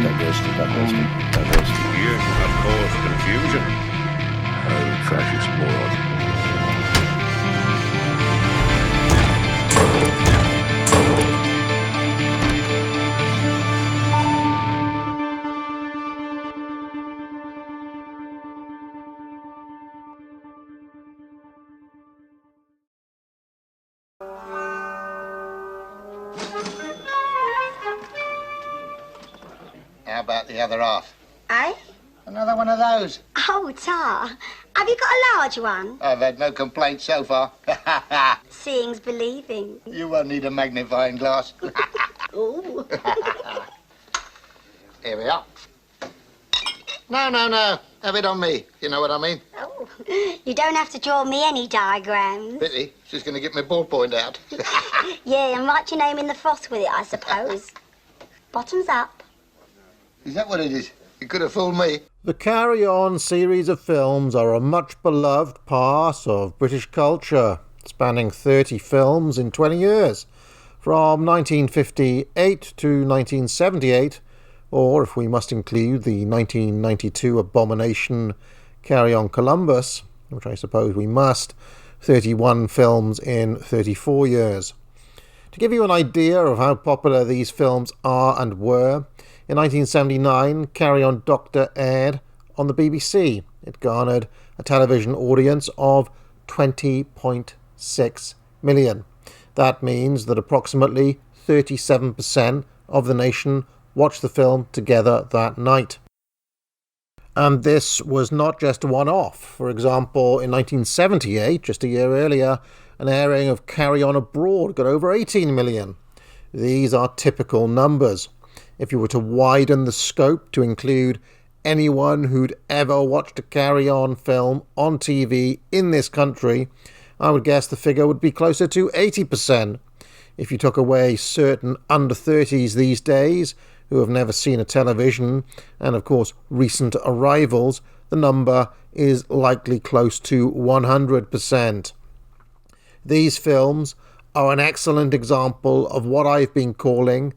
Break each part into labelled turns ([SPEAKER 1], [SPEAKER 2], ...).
[SPEAKER 1] Diversity, diversity, diversity.
[SPEAKER 2] You have caused confusion.
[SPEAKER 1] Oh, fascist moron.
[SPEAKER 3] How about the other half?
[SPEAKER 4] Eh?
[SPEAKER 3] Another one of those.
[SPEAKER 4] Oh, Tar. Have you got a large one?
[SPEAKER 3] I've had no complaints so far.
[SPEAKER 4] Seeing's believing.
[SPEAKER 3] You won't need a magnifying glass.
[SPEAKER 4] Ooh.
[SPEAKER 3] Here we are. No. Have it on me. You know what I mean?
[SPEAKER 4] Oh, you don't have to draw me any diagrams.
[SPEAKER 3] Pity. She's going to get my ballpoint out.
[SPEAKER 4] Yeah, and write your name in the froth with it, I suppose. Bottoms up.
[SPEAKER 3] Is that what it is? You could have fooled me.
[SPEAKER 5] The Carry On series of films are a much beloved part of British culture, spanning 30 films in 20 years, from 1958 to 1978, or if we must include the 1992 abomination Carry On Columbus, which I suppose we must, 31 films in 34 years. To give you an idea of how popular these films are and were, in 1979, Carry On Doctor aired on the BBC. It garnered a television audience of 20.6 million. That means that approximately 37% of the nation watched the film together that night. And this was not just a one-off. For example, in 1978, just a year earlier, an airing of Carry On Abroad got over 18 million. These are typical numbers. If you were to widen the scope to include anyone who'd ever watched a Carry On film on TV in this country, I would guess the figure would be closer to 80%. If you took away certain under-30s these days who have never seen a television, and of course recent arrivals, the number is likely close to 100%. These films are an excellent example of what I've been calling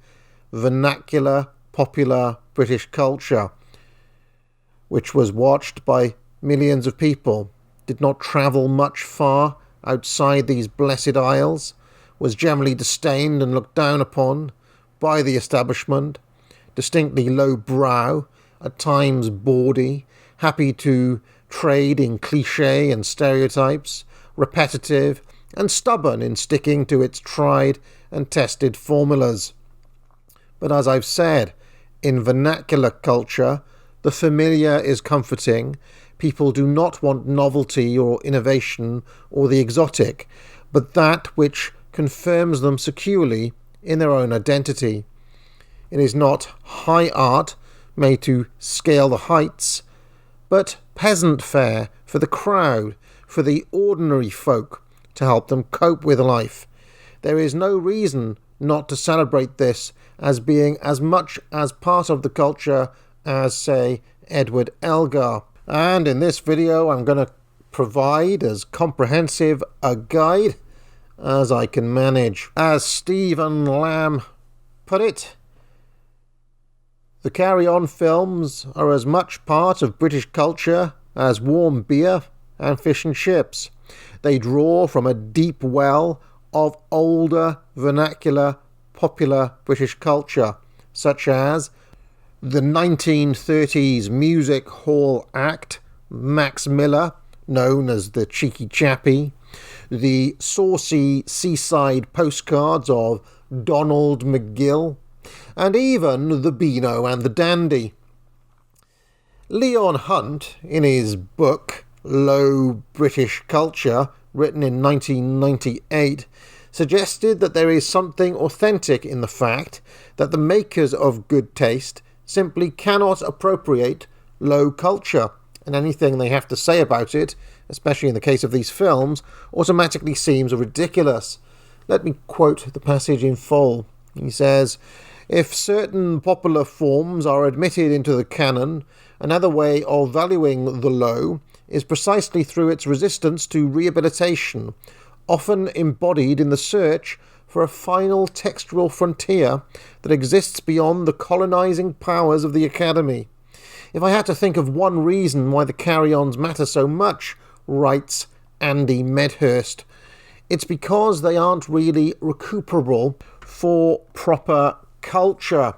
[SPEAKER 5] vernacular popular British culture, which was watched by millions of people, did not travel much far outside these blessed isles, was generally disdained and looked down upon by the establishment, distinctly low-brow, at times bawdy, happy to trade in cliché and stereotypes, repetitive and stubborn in sticking to its tried and tested formulas. But as I've said, in vernacular culture, the familiar is comforting. People do not want novelty or innovation or the exotic, but that which confirms them securely in their own identity. It is not high art made to scale the heights, but peasant fare for the crowd, for the ordinary folk, to help them cope with life. There is no reason not to celebrate this as being as much as part of the culture as, say, Edward Elgar. And in this video I'm going to provide as comprehensive a guide as I can manage. As Stephen Lamb put it, the Carry On films are as much part of British culture as warm beer and fish and chips. They draw from a deep well of older, vernacular, popular British culture, such as the 1930s music hall act Max Miller, known as the Cheeky Chappie, the saucy seaside postcards of Donald McGill, and even the Beano and the Dandy. Leon Hunt, in his book Low British Culture, written in 1998, suggested that there is something authentic in the fact that the makers of good taste simply cannot appropriate low culture, and anything they have to say about it, especially in the case of these films, automatically seems ridiculous. Let me quote the passage in full. He says, "If certain popular forms are admitted into the canon, another way of valuing the low is precisely through its resistance to rehabilitation, often embodied in the search for a final textual frontier that exists beyond the colonizing powers of the Academy. If I had to think of one reason why the carry-ons matter so much, writes Andy Medhurst, it's because they aren't really recuperable for proper culture.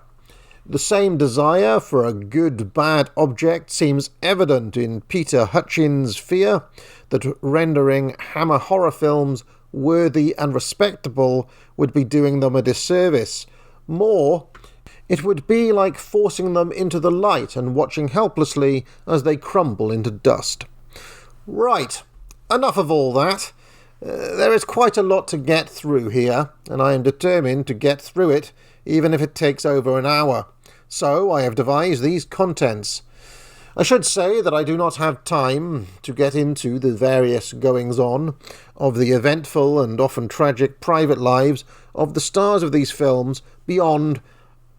[SPEAKER 5] The same desire for a good-bad object seems evident in Peter Hutchins' fear that rendering Hammer horror films worthy and respectable would be doing them a disservice. More, it would be like forcing them into the light and watching helplessly as they crumble into dust. Right, enough of all that. There is quite a lot to get through here, and I am determined to get through it, even if it takes over an hour. So I have devised these contents. I should say that I do not have time to get into the various goings-on of the eventful and often tragic private lives of the stars of these films beyond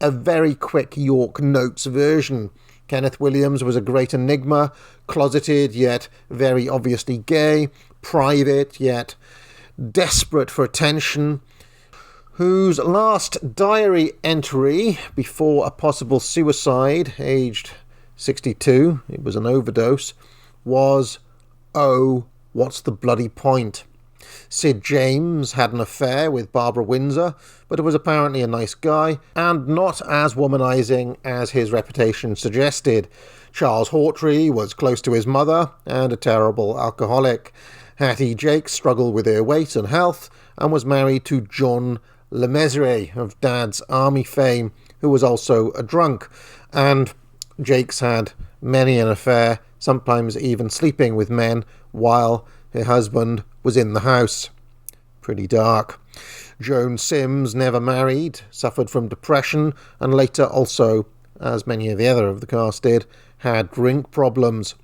[SPEAKER 5] a very quick York Notes version. Kenneth Williams was a great enigma, closeted yet very obviously gay, private yet desperate for attention, whose last diary entry before a possible suicide, aged 62, it was an overdose, was, "Oh, what's the bloody point?" Sid James had an affair with Barbara Windsor, but was apparently a nice guy, and not as womanizing as his reputation suggested. Charles Hawtrey was close to his mother, and a terrible alcoholic. Hattie Jake struggled with her weight and health, and was married to John Lemessurier of Dad's Army fame, who was also a drunk, and Jakes had many an affair, sometimes even sleeping with men while her husband was in the house. Pretty dark. Joan Sims never married, suffered from depression, and later also, as many of the other of the cast did, had drink problems.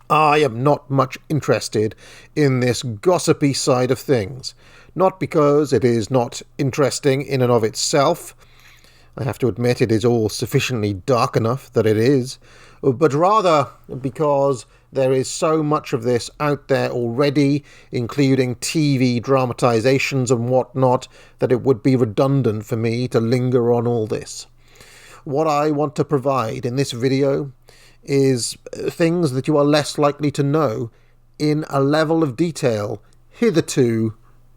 [SPEAKER 5] I am not much interested in this gossipy side of things, not because it is not interesting in and of itself. I have to admit it is all sufficiently dark enough that it is, but rather because there is so much of this out there already, including TV dramatizations and whatnot, that it would be redundant for me to linger on all this. What I want to provide in this video is things that you are less likely to know in a level of detail hitherto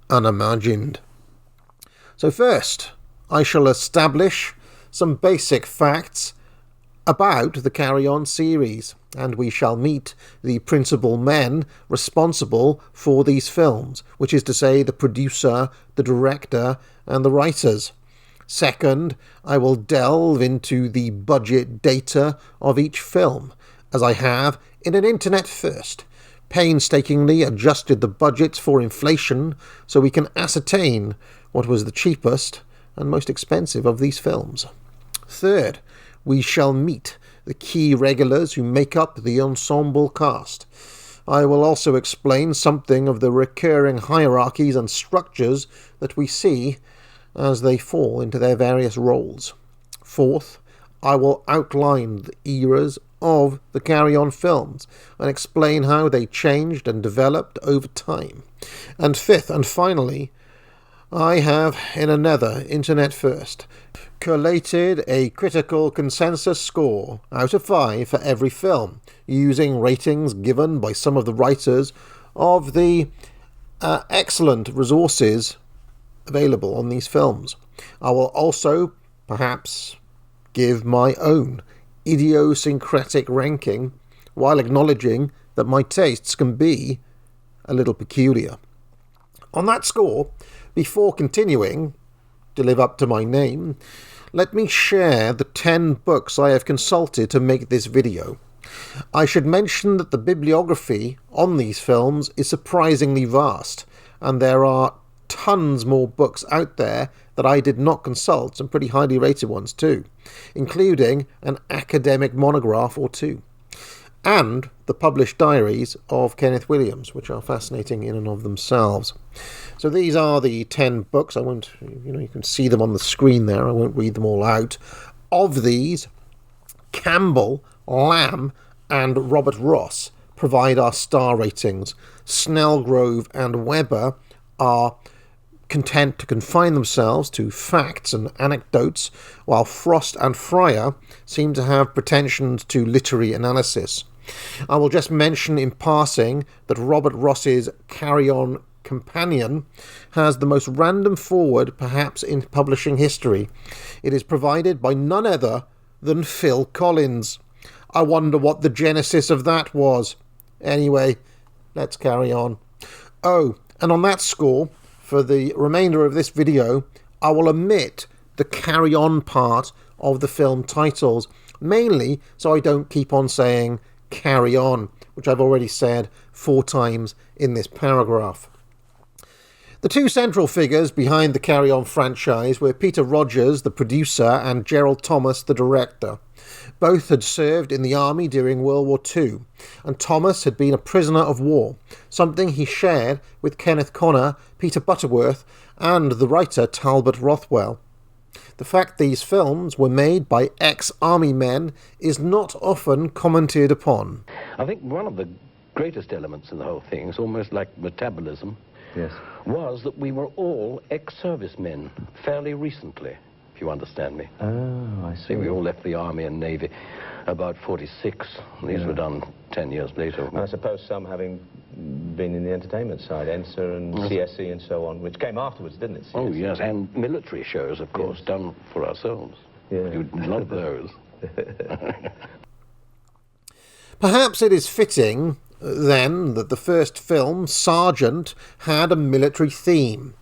[SPEAKER 5] unimagined. So first, I shall establish some basic facts about the Carry On series, and we shall meet the principal men responsible for these films, which is to say the producer, the director, and the writers. Second, I will delve into the budget data of each film, as I have, in an internet first, painstakingly adjusted the budgets for inflation so we can ascertain what was the cheapest and most expensive of these films. Third, we shall meet the key regulars who make up the ensemble cast. I will also explain something of the recurring hierarchies and structures that we see as they fall into their various roles. Fourth, I will outline the eras of the Carry On films and explain how they changed and developed over time. And fifth and finally, I have, in another internet first, collated a critical consensus score out of 5 for every film, using ratings given by some of the writers of the excellent resources available on these films. I will also, perhaps, give my own idiosyncratic ranking while acknowledging that my tastes can be a little peculiar. On that score, before continuing to live up to my name, let me share the 10 books I have consulted to make this video. I should mention that the bibliography on these films is surprisingly vast, and there are tons more books out there that I did not consult, some pretty highly rated ones too, including an academic monograph or two, and the published diaries of Kenneth Williams, which are fascinating in and of themselves. So these are the 10 books. I won't, you can see them on the screen there. I won't read them all out. Of these, Campbell, Lamb, and Robert Ross provide our star ratings. Snellgrove and Webber are content to confine themselves to facts and anecdotes, while Frost and Fryer seem to have pretensions to literary analysis. I will just mention in passing that Robert Ross's Carry On Companion has the most random foreword perhaps in publishing history. It is provided by none other than Phil Collins. I wonder what the genesis of that was. Anyway, let's carry on. Oh, and on that score, for the remainder of this video, I will omit the carry on part of the film titles, mainly so I don't keep on saying carry on, which I've already said 4 times in this paragraph. The 2 central figures behind the Carry On franchise were Peter Rogers, the producer, and Gerald Thomas, the director. Both had served in the army during World War II, and Thomas had been a prisoner of war, something he shared with Kenneth Connor, Peter Butterworth, and the writer Talbot Rothwell. The fact these films were made by ex-army men is not often commented upon.
[SPEAKER 1] I think one of the greatest elements in the whole thing is almost like metabolism.
[SPEAKER 6] Yes.
[SPEAKER 1] Was that we were all ex-servicemen fairly recently, if you understand me.
[SPEAKER 6] Oh, I see.
[SPEAKER 1] We all left the Army and Navy about 46. These were done 10 years later.
[SPEAKER 6] And I suppose some having been in the entertainment side, ENSA and CSE and so on, which came afterwards, didn't it? CSE?
[SPEAKER 1] Oh, yes, and military shows, of course, done for ourselves.
[SPEAKER 6] Yeah.
[SPEAKER 1] You'd love those.
[SPEAKER 5] Perhaps it is fitting, then, that the first film, Sergeant, had a military theme.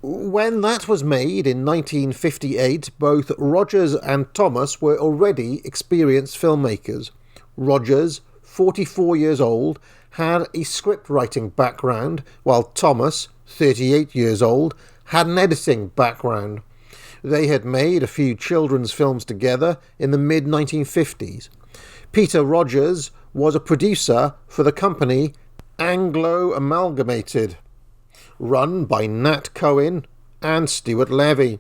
[SPEAKER 5] When that was made in 1958, both Rogers and Thomas were already experienced filmmakers. Rogers, 44 years old, had a script-writing background, while Thomas, 38 years old, had an editing background. They had made a few children's films together in the mid-1950s. Peter Rogers was a producer for the company Anglo Amalgamated, run by Nat Cohen and Stuart Levy.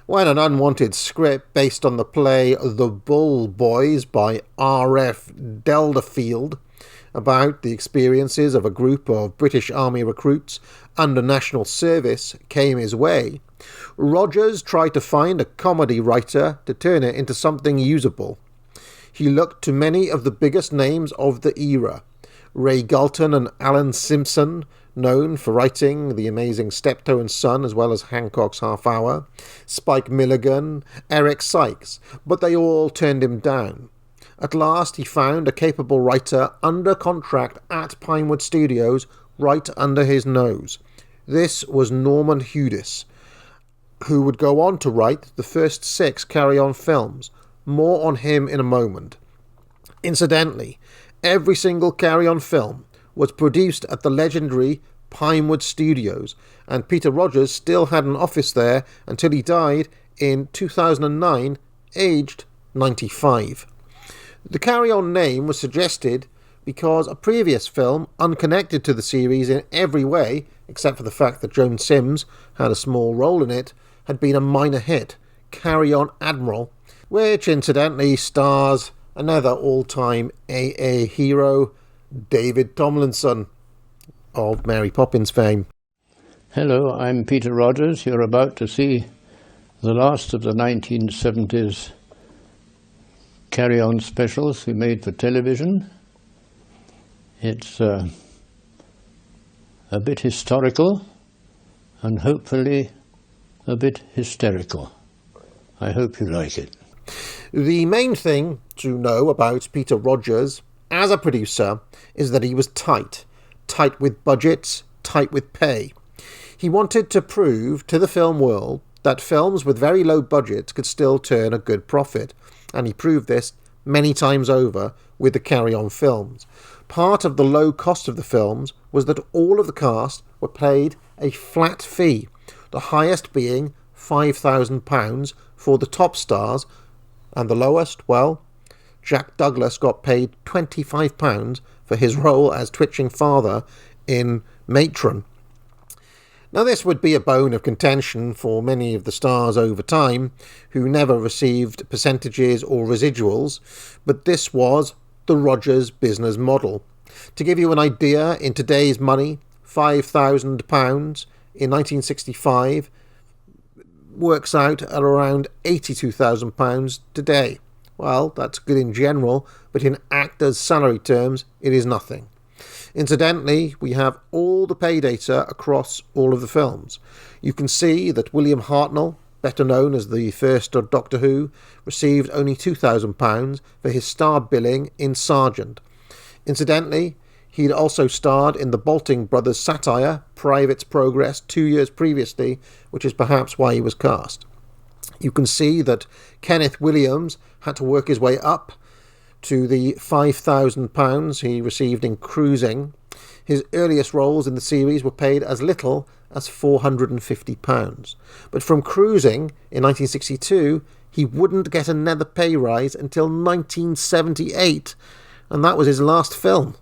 [SPEAKER 5] When an unwanted script based on the play The Bull Boys by R.F. Delderfield, about the experiences of a group of British Army recruits under national service, came his way, Rogers tried to find a comedy writer to turn it into something usable. He looked to many of the biggest names of the era, Ray Galton and Alan Simpson, known for writing The Amazing Steptoe and Son as well as Hancock's Half Hour, Spike Milligan, Eric Sykes, but they all turned him down. At last he found a capable writer under contract at Pinewood Studios right under his nose. This was Norman Hudis, who would go on to write the first 6 Carry On films. More on him in a moment. Incidentally, every single Carry On film was produced at the legendary Pinewood Studios, and Peter Rogers still had an office there until he died in 2009, aged 95. The Carry On name was suggested because a previous film, unconnected to the series in every way, except for the fact that Joan Sims had a small role in it, had been a minor hit, Carry On Admiral, which incidentally stars another all-time AA hero, David Tomlinson, of Mary Poppins fame.
[SPEAKER 7] Hello, I'm Peter Rogers. You're about to see the last of the 1970s Carry On specials we made for television. It's a bit historical and hopefully a bit hysterical. I hope you like it.
[SPEAKER 5] The main thing to know about Peter Rogers as a producer is that he was tight with budgets, tight with pay. He wanted to prove to the film world that films with very low budgets could still turn a good profit, and he proved this many times over with the Carry On films. Part of the low cost of the films was that all of the cast were paid a flat fee, the highest being £5,000 for the top stars, and the lowest, well, Jack Douglas got paid £25 for his role as twitching father in Matron. Now this would be a bone of contention for many of the stars over time, who never received percentages or residuals, but this was the Rogers business model. To give you an idea, in today's money, £5,000 in 1965 works out at around £82,000 today. Well, that's good in general, but in actors' salary terms, it is nothing. Incidentally, we have all the pay data across all of the films. You can see that William Hartnell, better known as the first Doctor Who, received only £2,000 for his star billing in Sergeant. Incidentally, he'd also starred in the Bolting Brothers satire, Private's Progress, 2 years previously, which is perhaps why he was cast. You can see that Kenneth Williams had to work his way up to the £5,000 he received in Cruising. His earliest roles in the series were paid as little as £450. But from Cruising in 1962, he wouldn't get another pay rise until 1978, and that was his last film.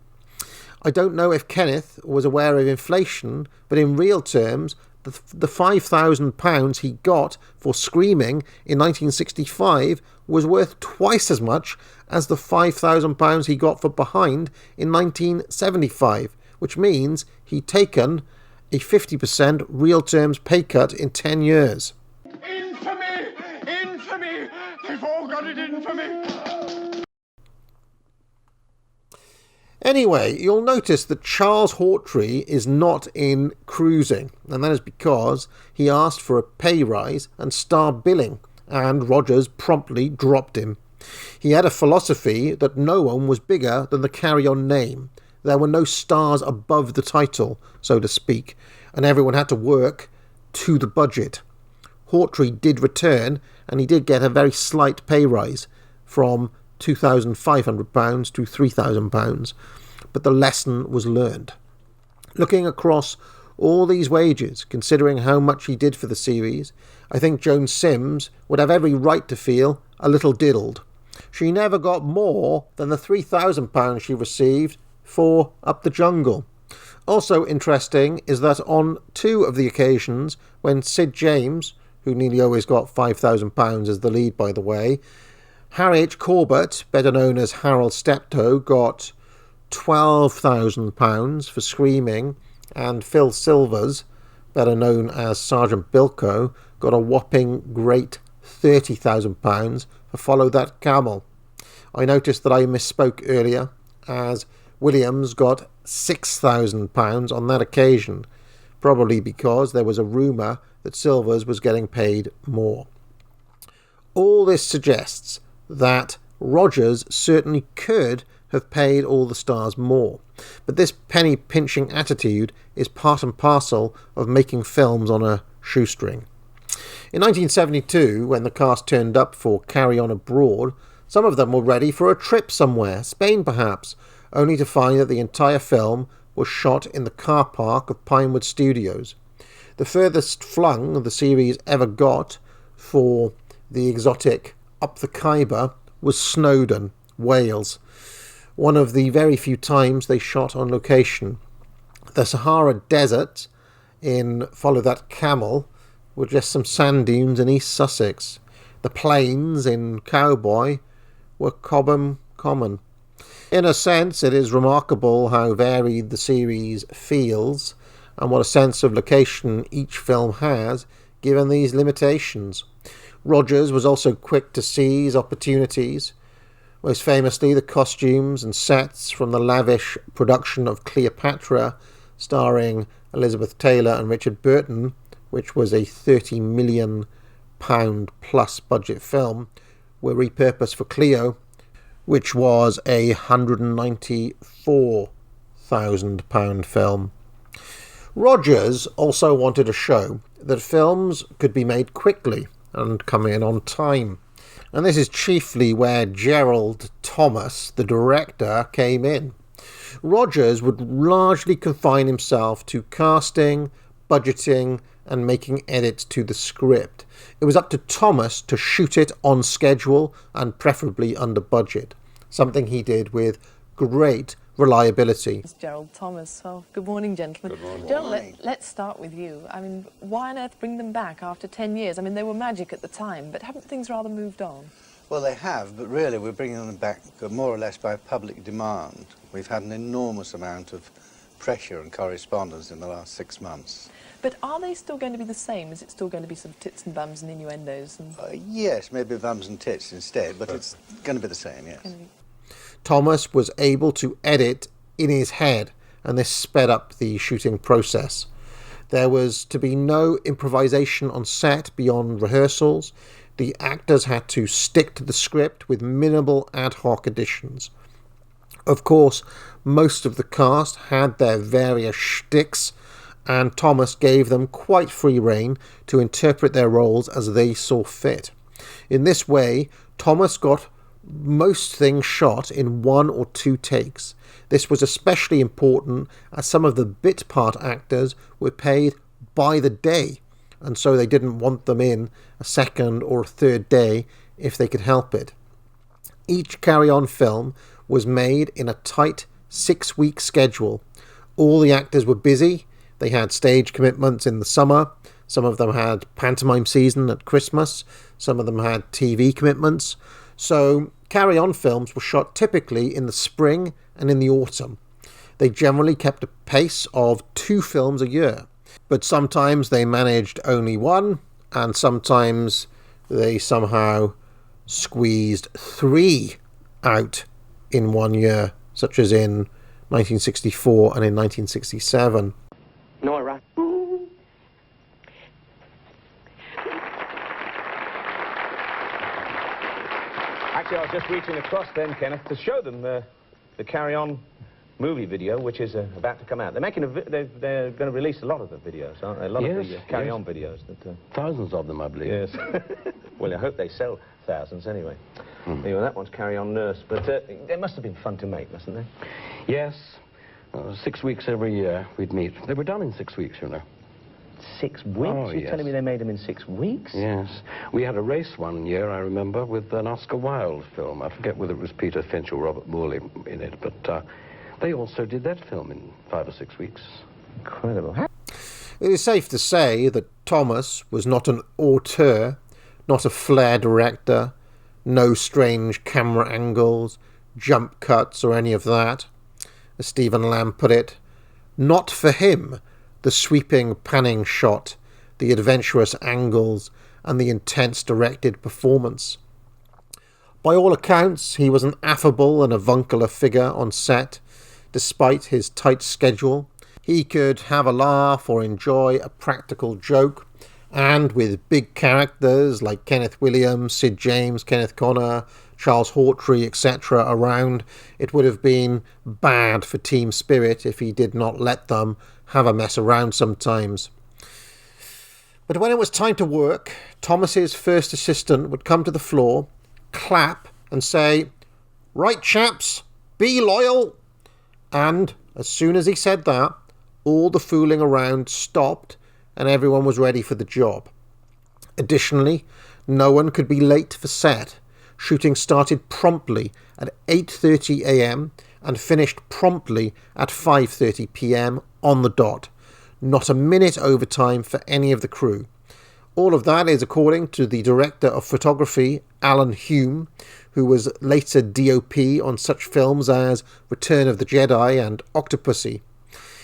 [SPEAKER 5] I don't know if Kenneth was aware of inflation, but in real terms, the £5,000 he got for Screaming in 1965 was worth twice as much as the £5,000 he got for Behind in 1975, which means he'd taken a 50% real terms pay cut in 10 years.
[SPEAKER 8] Infamy! Infamy! They've all got it in for me!
[SPEAKER 5] Anyway, you'll notice that Charles Hawtrey is not in Cruising, and that is because he asked for a pay rise and star billing, and Rogers promptly dropped him. He had a philosophy that no one was bigger than the carry-on name. There were no stars above the title, so to speak, and everyone had to work to the budget. Hawtrey did return, and he did get a very slight pay rise from £2,500 to £3,000, but the lesson was learned. Looking across all these wages, considering how much he did for the series, I think Joan Sims would have every right to feel a little diddled. She never got more than the £3,000 she received for Up the Jungle. Also interesting is that on 2 of the occasions when Sid James, who nearly always got £5,000 as the lead by the way, Harry H. Corbett, better known as Harold Steptoe, got £12,000 for Screaming, and Phil Silvers, better known as Sergeant Bilko, got a whopping great £30,000 for Follow That Camel. I noticed that I misspoke earlier, as Williams got £6,000 on that occasion, probably because there was a rumour that Silvers was getting paid more. All this suggests that Rogers certainly could have paid all the stars more, but this penny-pinching attitude is part and parcel of making films on a shoestring. In 1972, when the cast turned up for Carry On Abroad, some of them were ready for a trip somewhere, Spain perhaps, only to find that the entire film was shot in the car park of Pinewood Studios. The furthest flung the series ever got for the exotic Up the Khyber was Snowdon, Wales, one of the very few times they shot on location. The Sahara Desert in Follow That Camel were just some sand dunes in East Sussex. The plains in Cowboy were Cobham Common. In a sense, it is remarkable how varied the series feels and what a sense of location each film has, given these limitations. Rogers was also quick to seize opportunities, most famously the costumes and sets from the lavish production of Cleopatra, starring Elizabeth Taylor and Richard Burton, which was a £30 million plus budget film, were repurposed for Cleo, which was a £194,000 film. Rogers also wanted to show that films could be made quickly and come in on time. And this is chiefly where Gerald Thomas, the director, came in. Rogers would largely confine himself to casting, budgeting, and making edits to the script. It was up to Thomas to shoot it on schedule and preferably under budget, something he did with great reliability.
[SPEAKER 9] It's Gerald Thomas. Oh, good morning, gentlemen.
[SPEAKER 2] Good morning.
[SPEAKER 9] Gerald, let's start with you. I mean, why on earth bring them back after 10 years? I mean, they were magic at the time, but haven't things rather moved on?
[SPEAKER 10] Well, they have, but really we're bringing them back more or less by public demand. We've had an enormous amount of pressure and correspondence in the last 6 months.
[SPEAKER 9] But are they still going to be the same? Is it still going to be some tits and bums and innuendos? And...
[SPEAKER 10] Yes, maybe bums and tits instead, but it's going to be the same, yes.
[SPEAKER 5] Thomas was able to edit in his head, and this sped up the shooting process. There was to be no improvisation on set beyond rehearsals. The actors had to stick to the script with minimal ad hoc additions. Of course, most of the cast had their various shticks, and Thomas gave them quite free rein to interpret their roles as they saw fit. In this way, Thomas got most things shot in 1 or 2 takes. This was especially important as some of the bit part actors were paid by the day, and so they didn't want them in a second or a third day if they could help it. Each carry-on film was made in a tight 6-week schedule. All the actors were busy. They had stage commitments in the summer. Some of them had pantomime season at Christmas. Some of them had TV commitments. So carry-on films were shot typically in the spring and in the autumn. They generally kept a pace of 2 films a year, but sometimes they managed only 1, and sometimes they somehow squeezed 3 out in 1 year, such as in 1964 and in 1967.
[SPEAKER 1] Nora.
[SPEAKER 6] Actually, I was just reaching across then, Kenneth, to show them the Carry-On movie video, which is about to come out. They're making they're going to release a lot of the videos, aren't they? A lot of the Carry-On videos. That,
[SPEAKER 1] thousands of them, I believe.
[SPEAKER 6] Yes. Well, I hope they sell thousands anyway. Anyway, that one's Carry-On Nurse. But they must have been fun to make, mustn't they?
[SPEAKER 1] Yes. 6 weeks every year we'd meet. They were done in 6 weeks, you know.
[SPEAKER 6] 6 weeks?
[SPEAKER 1] Oh,
[SPEAKER 6] You're telling me they made them in 6 weeks?
[SPEAKER 1] Yes. We had a race one year, I remember, with an Oscar Wilde film. I forget whether it was Peter Finch or Robert Morley in it, but they also did that film in 5 or 6 weeks.
[SPEAKER 6] Incredible.
[SPEAKER 5] It is safe to say that Thomas was not an auteur, not a flair director, no strange camera angles, jump cuts or any of that. As Stephen Lamb put it, not for him the sweeping panning shot, the adventurous angles, and the intense directed performance. By all accounts, he was an affable and avuncular figure on set, despite his tight schedule. He could have a laugh or enjoy a practical joke, and with big characters like Kenneth Williams, Sid James, Kenneth Connor, Charles Hawtrey, etc. around, it would have been bad for team spirit if he did not let them have a mess around sometimes. But when it was time to work, Thomas's first assistant would come to the floor, clap and say, "Right, chaps, be loyal." And as soon as he said that, all the fooling around stopped and everyone was ready for the job. Additionally, no one could be late for set. Shooting started promptly at 8:30 a.m. and finished promptly at 5:30 p.m. on the dot. Not a minute overtime for any of the crew. All of that is according to the director of photography, Alan Hume, who was later DOP on such films as Return of the Jedi and Octopussy.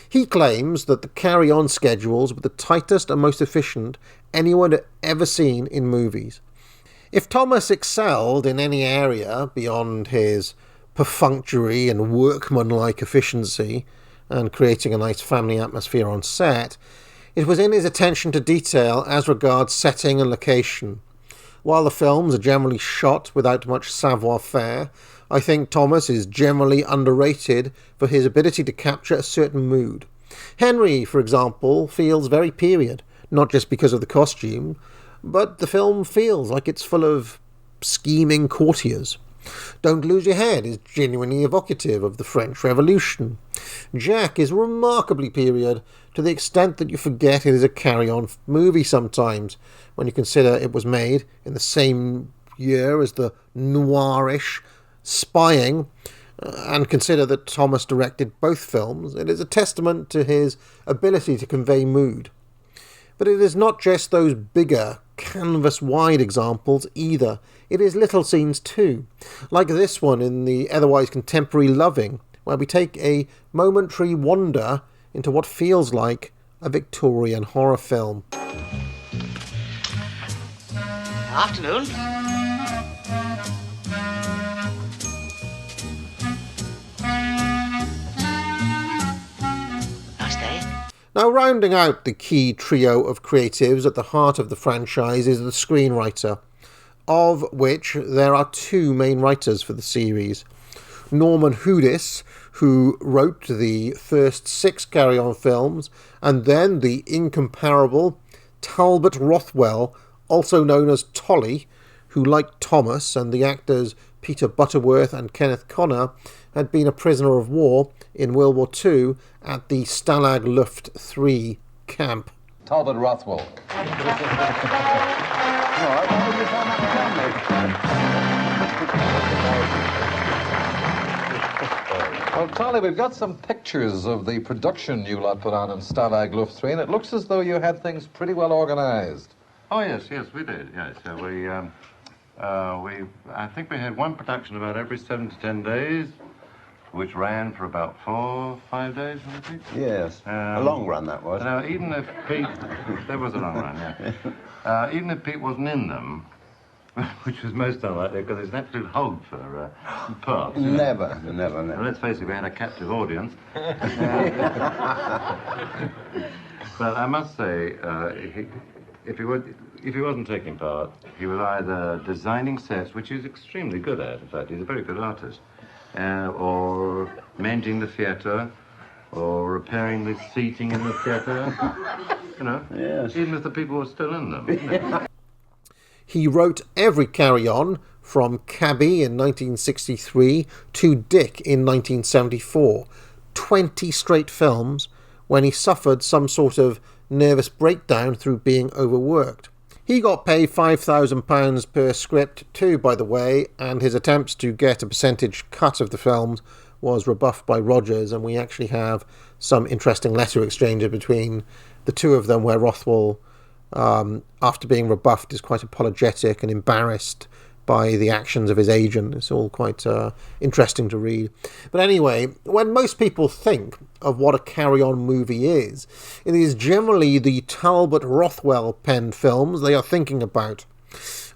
[SPEAKER 5] He claims that the carry-on schedules were the tightest and most efficient anyone had ever seen in movies. If Thomas excelled in any area beyond his perfunctory and workmanlike efficiency and creating a nice family atmosphere on set, it was in his attention to detail as regards setting and location. While the films are generally shot without much savoir-faire, I think Thomas is generally underrated for his ability to capture a certain mood. Henry, for example, feels very period, not just because of the costume, but the film feels like it's full of scheming courtiers. Don't Lose Your Head is genuinely evocative of the French Revolution. Jack is remarkably period to the extent that you forget it is a carry-on movie sometimes, when you consider it was made in the same year as the noirish Spying, and consider that Thomas directed both films. It is a testament to his ability to convey mood. But it is not just those bigger, canvas-wide examples either. It is little scenes too, like this one in the otherwise contemporary Loving, where we take a momentary wander into what feels like a Victorian horror film.
[SPEAKER 11] Afternoon.
[SPEAKER 5] Now, rounding out the key trio of creatives at the heart of the franchise is the screenwriter, of which there are two main writers for the series. Norman Houdis, who wrote the first 6 Carry On films, and then the incomparable Talbot Rothwell, also known as Tolly, who, like Thomas and the actors Peter Butterworth and Kenneth Connor, had been a prisoner of war in World War II at the Stalag Luft III camp.
[SPEAKER 12] Talbot Rothwell. Well, Tolly, we've got some pictures of the production you lot put on in Stalag Luft III, and it looks as though you had things pretty well organised.
[SPEAKER 2] Oh, yes, we did, yes. I think we had one production about every 7 to 10 days, which ran for about 4 or 5 days, I think.
[SPEAKER 3] Yes, a long run that was.
[SPEAKER 2] Now, even if Pete... There was a long run, yeah. Even if Pete wasn't in them, which was most unlikely, because he's an absolute hog for parts.
[SPEAKER 3] Never.
[SPEAKER 2] Well, let's face it, we had a captive audience. But I must say, if he wasn't taking part, he was either designing sets, which he's extremely good at, in fact, he's a very good artist, or mending the theatre, or repairing the seating in the theatre,
[SPEAKER 3] Yes.
[SPEAKER 2] Even if the people were still in them.
[SPEAKER 5] He wrote every Carry On, from Cabby in 1963 to Dick in 1974, 20 straight films, when he suffered some sort of nervous breakdown through being overworked. He got paid £5,000 per script too, by the way, and his attempts to get a percentage cut of the films was rebuffed by Rogers, and we actually have some interesting letter exchanges between the two of them where Rothwell, after being rebuffed, is quite apologetic and embarrassed by the actions of his agent. It's all quite interesting to read. But anyway, when most people think of what a Carry-On movie is, it is generally the Talbot Rothwell penned films they are thinking about.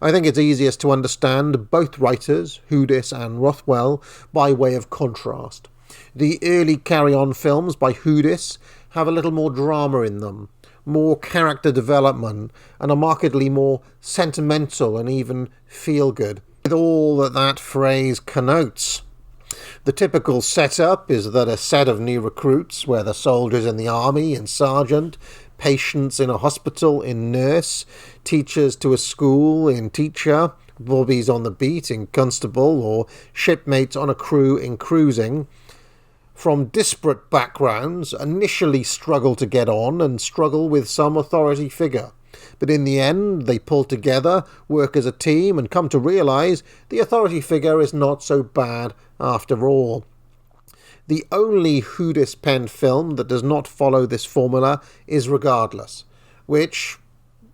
[SPEAKER 5] I think it's easiest to understand both writers, Houdis and Rothwell, by way of contrast. The early Carry-On films by Houdis have a little more drama in them, more character development, and are markedly more sentimental and even feel-good, with all that phrase connotes. The typical setup is that a set of new recruits, whether soldiers in the army in sergeant, patients in a hospital in nurse, teachers to a school in teacher, bobbies on the beat in constable, or shipmates on a crew in cruising, from disparate backgrounds, initially struggle to get on and struggle with some authority figure. But in the end, they pull together, work as a team, and come to realise the authority figure is not so bad after all. The only Houdis-penned film that does not follow this formula is Regardless, which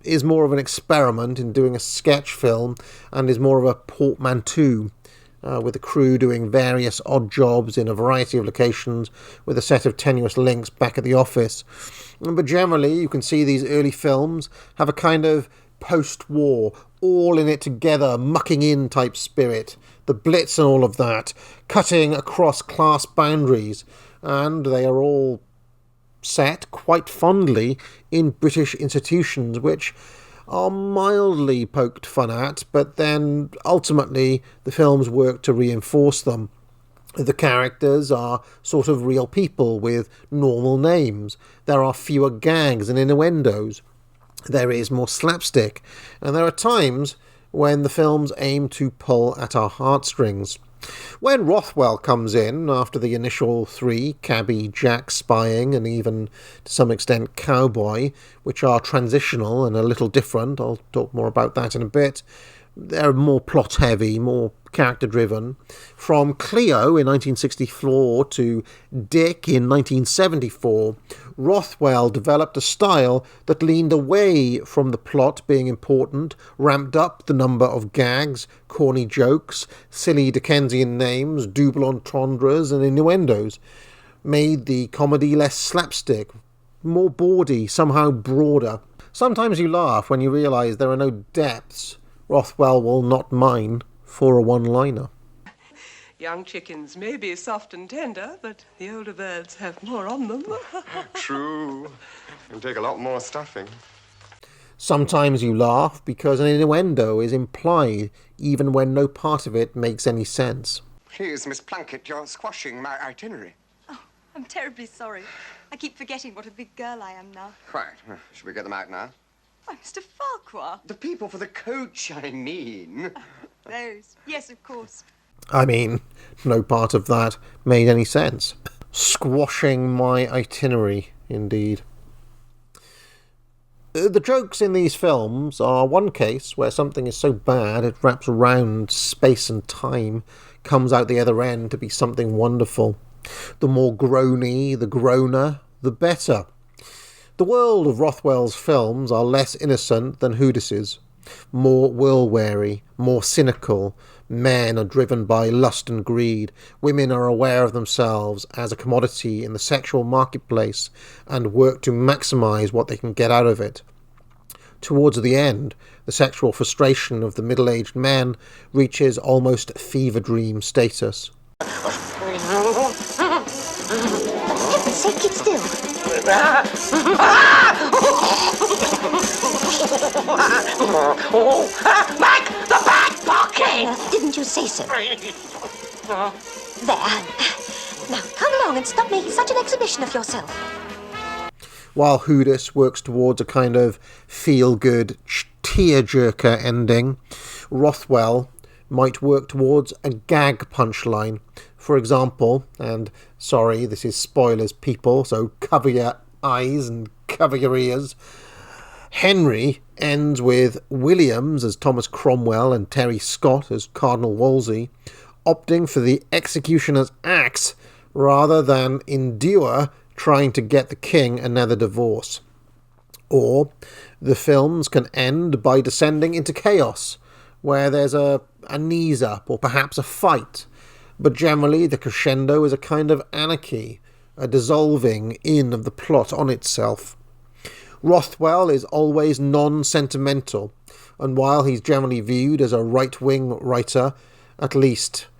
[SPEAKER 5] is more of an experiment in doing a sketch film and is more of a portmanteau, with the crew doing various odd jobs in a variety of locations with a set of tenuous links back at the office. But generally, you can see these early films have a kind of post-war, all in it together, mucking in type spirit, the Blitz and all of that, cutting across class boundaries, and they are all set quite fondly in British institutions, which are mildly poked fun at, but then ultimately the films work to reinforce them. The characters are sort of real people with normal names. There are fewer gags and innuendos. There is more slapstick, and there are times when the films aim to pull at our heartstrings. When Rothwell comes in, after the initial 3, Cabby, Jack, Spying, and even to some extent Cowboy, which are transitional and a little different, I'll talk more about that in a bit, they're more plot-heavy, more character-driven. From Cleo in 1964 to Dick in 1974, Rothwell developed a style that leaned away from the plot being important, ramped up the number of gags, corny jokes, silly Dickensian names, double entendres and innuendos, made the comedy less slapstick, more bawdy, somehow broader. Sometimes you laugh when you realise there are no depths Rothwell will not mind for a one-liner.
[SPEAKER 13] Young chickens may be soft and tender, but the older birds have more on them.
[SPEAKER 14] True. It'll take a lot more stuffing.
[SPEAKER 5] Sometimes you laugh because an innuendo is implied, even when no part of it makes any sense.
[SPEAKER 14] Please, Miss Plunkett, you're squashing my itinerary.
[SPEAKER 15] Oh, I'm terribly sorry. I keep forgetting what a big girl I am now.
[SPEAKER 14] Quite. Should we get them out now?
[SPEAKER 15] Why, Mr. Farquhar.
[SPEAKER 14] The people for the coach, I mean.
[SPEAKER 15] Those. Yes, of course.
[SPEAKER 5] I mean, no part of that made any sense. Squashing my itinerary, indeed. The jokes in these films are one case where something is so bad it wraps around space and time, comes out the other end to be something wonderful. The more groany, the groaner, the better. The world of Rothwell's films are less innocent than Hoodis's, more will-weary, more cynical. Men are driven by lust and greed. Women are aware of themselves as a commodity in the sexual marketplace and work to maximise what they can get out of it. Towards the end, the sexual frustration of the middle-aged men reaches almost fever dream status.
[SPEAKER 4] For heaven's sake, keep still.
[SPEAKER 11] Back the back pocket!
[SPEAKER 4] Didn't you say so? There. Now, come along and stop making such an exhibition of yourself.
[SPEAKER 5] While Hoodis works towards a kind of feel-good, tear-jerker ending, Rothwell might work towards a gag punchline. For example, and sorry, this is spoilers, people, so cover your eyes and cover your ears, Henry ends with Williams as Thomas Cromwell and Terry Scott as Cardinal Wolsey opting for the executioner's axe rather than endure trying to get the king another divorce. Or the films can end by descending into chaos, where there's a knees up or perhaps a fight, but generally the crescendo is a kind of anarchy, a dissolving in of the plot on itself. Rothwell is always non-sentimental, and while he's generally viewed as a right-wing writer, at the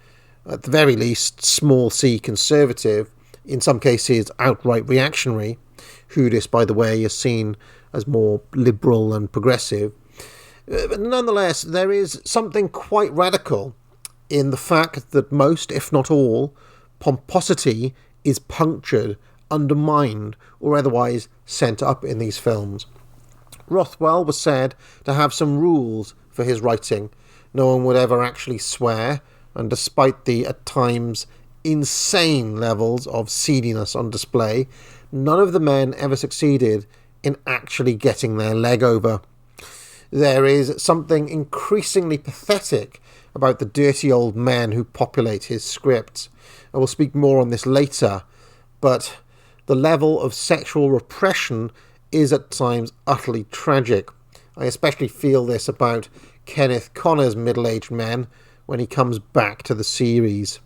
[SPEAKER 5] very least, small c conservative, in some cases outright reactionary, Hoodis, by the way, is seen as more liberal and progressive, but nonetheless, there is something quite radical in the fact that most, if not all, pomposity is punctured, undermined, or otherwise sent up in these films. Rothwell was said to have some rules for his writing. No one would ever actually swear, and despite the, at times, insane levels of seediness on display, none of the men ever succeeded in actually getting their leg over. There is something increasingly pathetic about the dirty old men who populate his scripts. I will speak more on this later, but the level of sexual repression is at times utterly tragic. I especially feel this about Kenneth Connor's middle-aged men when he comes back to the series.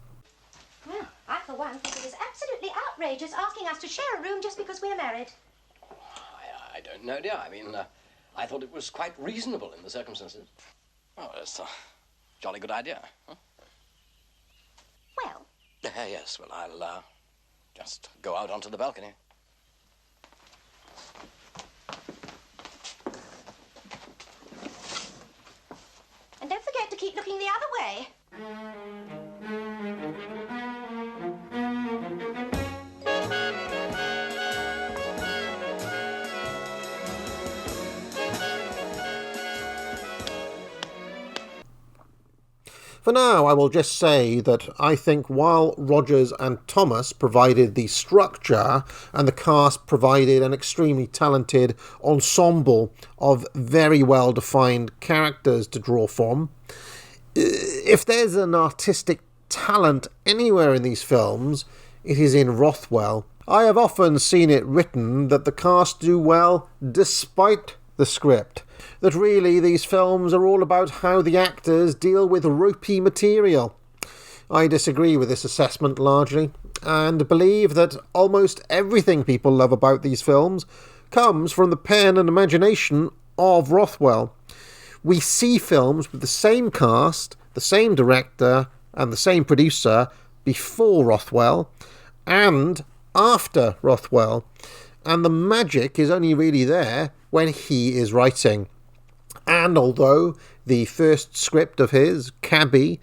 [SPEAKER 16] Well, I for one think it is absolutely outrageous asking us to share a room just because we're married.
[SPEAKER 17] I don't know, dear. I mean, I thought it was quite reasonable in the circumstances. Oh, it's a jolly good idea. Huh?
[SPEAKER 16] Well?
[SPEAKER 17] Yes, well, I'll just go out onto the balcony.
[SPEAKER 16] And don't forget to keep looking the other way.
[SPEAKER 5] For now, I will just say that I think while Rogers and Thomas provided the structure and the cast provided an extremely talented ensemble of very well-defined characters to draw from, If there's an artistic talent anywhere in these films, it is in Rothwell. I have often seen it written that the cast do well despite the script, that really these films are all about how the actors deal with ropey material. I disagree with this assessment largely, and believe that almost everything people love about these films comes from the pen and imagination of Rothwell. We see films with the same cast, the same director, and the same producer before Rothwell and after Rothwell, and the magic is only really there when he is writing. And although the first script of his, Cabby,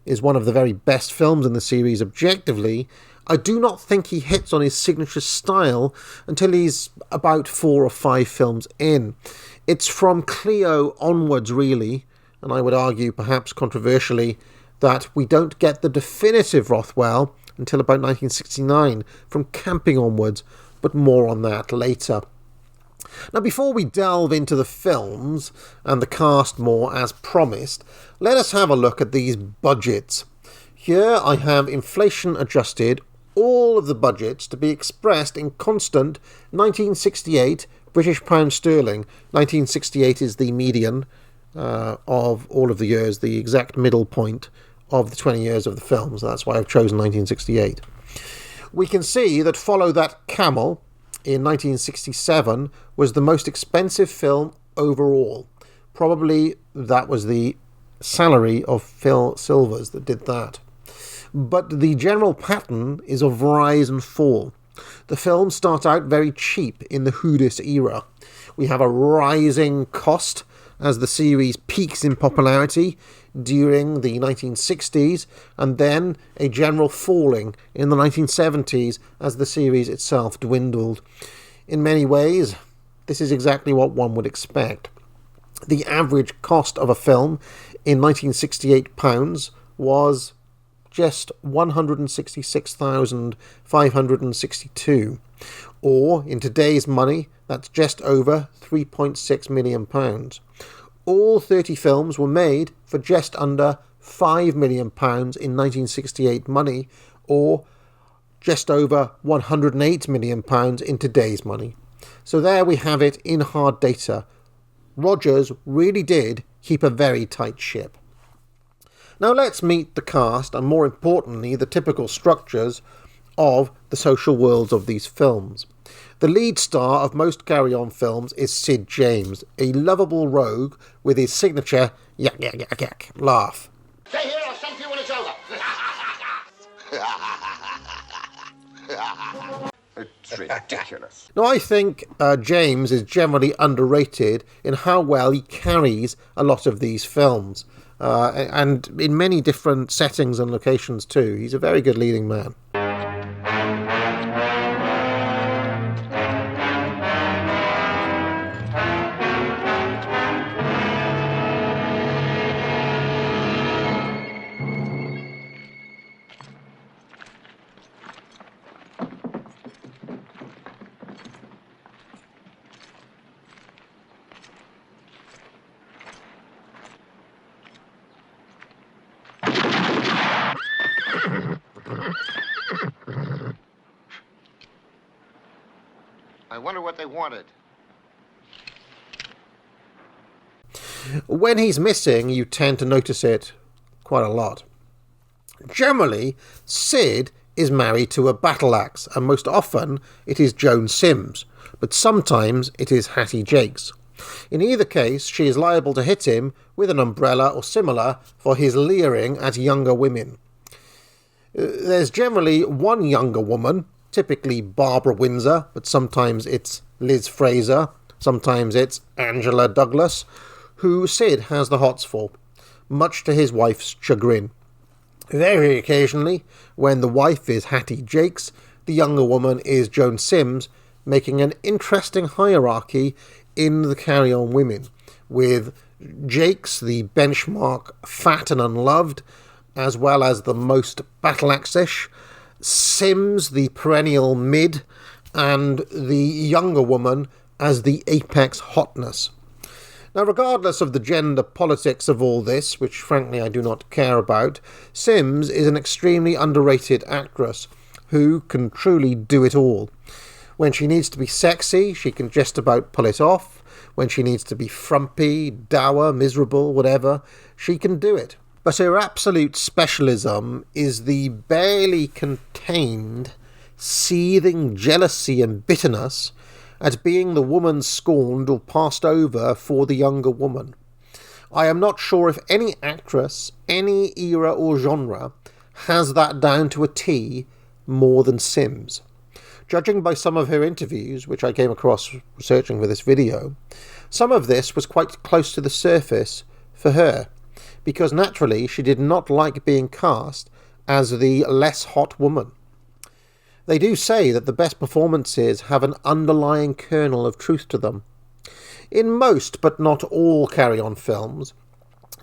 [SPEAKER 5] is one of the very best films in the series objectively, I do not think he hits on his signature style until he's about 4 or 5 films in. It's from Cleo onwards, really, and I would argue, perhaps controversially, that we don't get the definitive Rothwell until about 1969, from Camping onwards, but more on that later. Now, before we delve into the films and the cast more as promised, let us have a look at these budgets. Here I have inflation adjusted all of the budgets to be expressed in constant 1968 British pound sterling. 1968 is the median of all of the years, the exact middle point of the 20 years of the film, so that's why I've chosen 1968. We can see that Follow That Camel in 1967 was the most expensive film overall. Probably that was the salary of Phil Silvers that did that. But the general pattern is of rise and fall. The films start out very cheap in the Houdis era. We have a rising cost as the series peaks in popularity during the 1960s, and then a general falling in the 1970s as the series itself dwindled. In many ways, this is exactly what one would expect. The average cost of a film in 1968 pounds was just 166,562, or in today's money, that's just over £3.6 million. All 30 films were made for just under £5 million in 1968 money, or just over £108 million in today's money. So there we have it in hard data. Rogers really did keep a very tight ship. Now let's meet the cast and, more importantly, the typical structures of the social worlds of these films. The lead star of most carry-on films is Sid James, a lovable rogue with his signature yak yak yak yak laugh.
[SPEAKER 3] Stay here, I'll send you when it's over.
[SPEAKER 14] It's ridiculous.
[SPEAKER 5] Now, I think James is generally underrated in how well he carries a lot of these films, and in many different settings and locations too. He's a very good leading man.
[SPEAKER 3] I wonder what they wanted.
[SPEAKER 5] When he's missing, you tend to notice it quite a lot. Generally, Sid is married to a battle axe, and most often it is Joan Sims, but sometimes it is Hattie Jakes. In either case, she is liable to hit him with an umbrella or similar for his leering at younger women. There's generally one younger woman, typically Barbara Windsor, but sometimes it's Liz Fraser, sometimes it's Angela Douglas, who Sid has the hots for, much to his wife's chagrin. Very occasionally, when the wife is Hattie Jakes, the younger woman is Joan Sims, making an interesting hierarchy in the carry-on women, with Jakes, the benchmark fat and unloved, as well as the most battle-axe-ish, Sims, the perennial mid, and the younger woman as the apex hotness. Now, regardless of the gender politics of all this, which frankly I do not care about, Sims is an extremely underrated actress who can truly do it all. When she needs to be sexy, she can just about pull it off. When she needs to be frumpy, dour, miserable, whatever, she can do it. But her absolute specialism is the barely contained, seething jealousy and bitterness at being the woman scorned or passed over for the younger woman. I am not sure if any actress, any era or genre, has that down to a T more than Sims. Judging by some of her interviews, which I came across researching for this video, some of this was quite close to the surface for her, because naturally she did not like being cast as the less hot woman. They do say that the best performances have an underlying kernel of truth to them. In most, but not all, Carry-On films,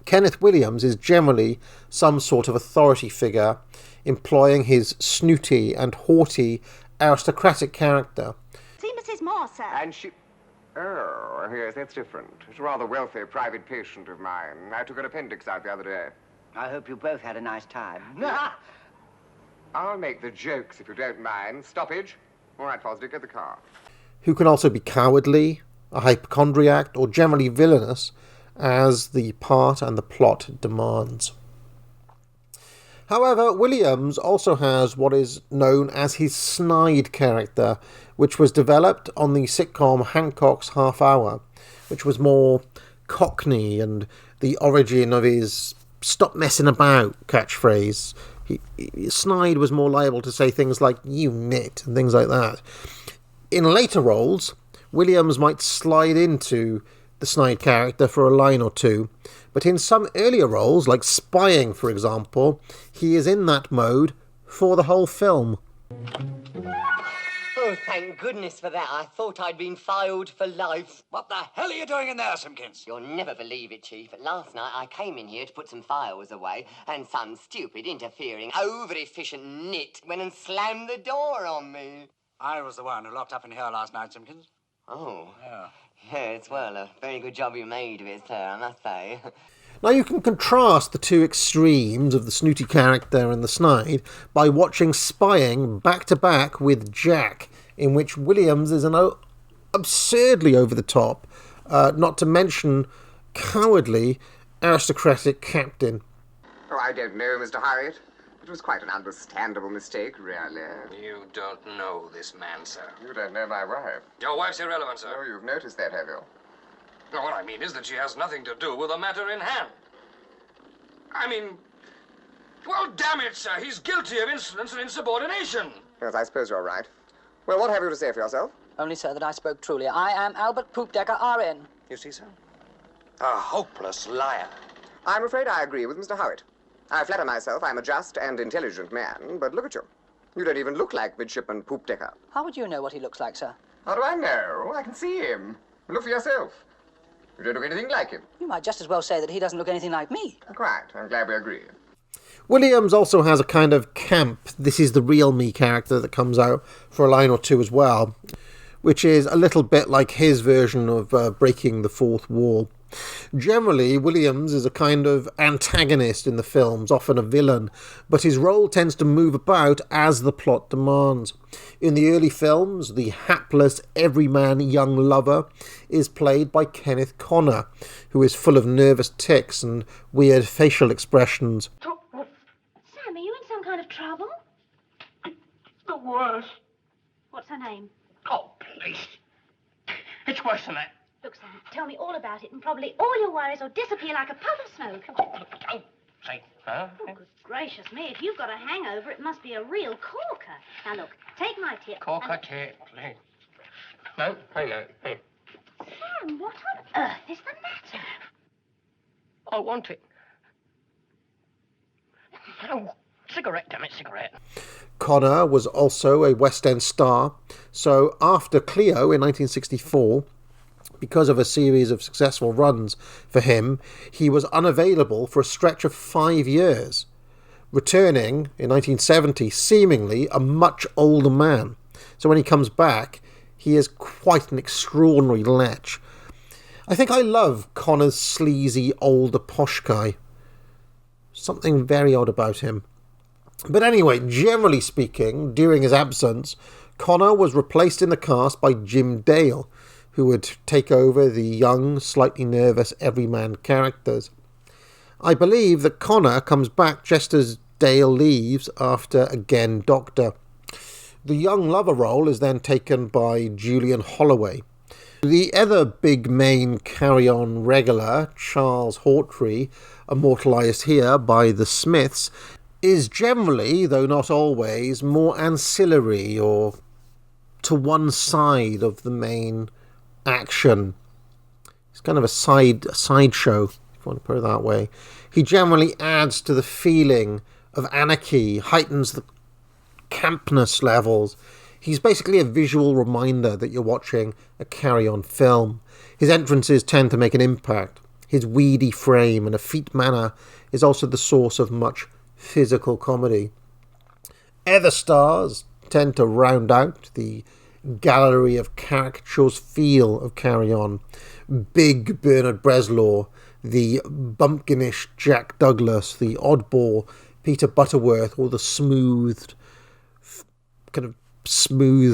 [SPEAKER 5] Kenneth Williams is generally some sort of authority figure, employing his snooty and haughty aristocratic character.
[SPEAKER 15] See Mrs. Moore, sir.
[SPEAKER 14] And she... Oh, yes, that's different. It's a rather wealthy private patient of mine. I took an appendix out the other day.
[SPEAKER 18] I hope you both had a nice time.
[SPEAKER 14] I'll make the jokes if you don't mind. Stoppage. All right, Fosdick, get the car.
[SPEAKER 5] Who can also be cowardly, a hypochondriac, or generally villainous, as the part and the plot demands. However, Williams also has what is known as his snide character, which was developed on the sitcom Hancock's Half Hour, which was more cockney and the origin of his "stop messing about" catchphrase. Snide was more liable to say things like "you nit" and things like that. In later roles, Williams might slide into the snide character for a line or two, but in some earlier roles, like Spying, for example, he is in that mode for the whole film.
[SPEAKER 18] Oh, thank goodness for that. I thought I'd been filed for life.
[SPEAKER 19] What the hell are you doing in there, Simpkins?
[SPEAKER 18] You'll never believe it, Chief. Last night I came in here to put some files away, and some stupid, interfering, over-efficient nit went and slammed the door on me.
[SPEAKER 19] I was the one who locked up in here last night, Simpkins.
[SPEAKER 18] Oh.
[SPEAKER 19] Yeah.
[SPEAKER 18] Yes, well, a very good job you made of it, sir, I must say.
[SPEAKER 5] Now you can contrast the two extremes of the snooty character and the snide by watching Spying back-to-back with Jack, in which Williams is an absurdly over-the-top, not to mention cowardly, aristocratic captain.
[SPEAKER 14] Oh, I don't know, Mr. Hyatt. It was quite an understandable mistake, really.
[SPEAKER 19] You don't know this man, sir.
[SPEAKER 14] You don't know my wife.
[SPEAKER 19] Your wife's irrelevant, sir.
[SPEAKER 14] Oh, you've noticed that, have you?
[SPEAKER 19] No, what I mean is that she has nothing to do with the matter in hand. I mean, well, damn it, sir, he's guilty of insolence and insubordination.
[SPEAKER 14] Yes, I suppose you're right. Well, what have you to say for yourself?
[SPEAKER 20] Only, sir, that I spoke truly. I am Albert Poopdecker, RN.
[SPEAKER 19] You see, sir? A hopeless liar.
[SPEAKER 14] I'm afraid I agree with Mr. Howitt. I flatter myself I'm a just and intelligent man, but look at you. You don't even look like Midshipman Poopdecker.
[SPEAKER 20] How would you know what he looks like, sir?
[SPEAKER 14] How do I know? I can see him. Look for yourself. You don't look anything like him.
[SPEAKER 20] You might just as well say that he doesn't look anything like me.
[SPEAKER 14] Quite. I'm glad we agree.
[SPEAKER 5] Williams also has a kind of camp, this is the real me character that comes out for a line or two as well, which is a little bit like his version of breaking the fourth wall. Generally, Williams is a kind of antagonist in the films, often a villain, but his role tends to move about as the plot demands. In the early films, the hapless, everyman young lover is played by Kenneth Connor, who is full of nervous tics and weird facial expressions.
[SPEAKER 16] Sam, are you in some kind of trouble?
[SPEAKER 8] The worst.
[SPEAKER 16] What's her name?
[SPEAKER 8] Oh, please. It's worse than that.
[SPEAKER 16] Look, Sam, tell me all about it, and probably all your worries will disappear like a puff of smoke.
[SPEAKER 8] Don't say, huh?
[SPEAKER 16] Oh, good gracious me, if you've got a hangover, it must be a real corker. Now, look, take my tip.
[SPEAKER 8] Corker tip, please. No, I know. Hey.
[SPEAKER 16] Sam, what on earth is the matter?
[SPEAKER 8] I want it. Oh, cigarette, damn it, cigarette.
[SPEAKER 5] Connor was also a West End star, so after Cleo in 1964, because of a series of successful runs for him, he was unavailable for a stretch of 5 years, returning in 1970 seemingly a much older man. So when he comes back, he is quite an extraordinary lech. I think I love Connor's sleazy, older posh guy. Something very odd about him. But anyway, generally speaking, during his absence, Connor was replaced in the cast by Jim Dale, who would take over the young, slightly nervous everyman characters. I believe that Connor comes back just as Dale leaves after Again Doctor. The young lover role is then taken by Julian Holloway. The other big main Carry-On regular, Charles Hawtrey, immortalised here by the Smiths, is generally, though not always, more ancillary or to one side of the main action. It's kind of a sideshow, if you want to put it that way. He generally adds to the feeling of anarchy, heightens the campness levels. He's basically a visual reminder that you're watching a Carry-On film. His entrances tend to make an impact. His weedy frame and effete manner is also the source of much physical comedy. Other stars tend to round out the gallery of caricatures feel of Carry-On. Big Bernard Bresslaw, the bumpkinish Jack Douglas, the oddball Peter Butterworth, or the smooth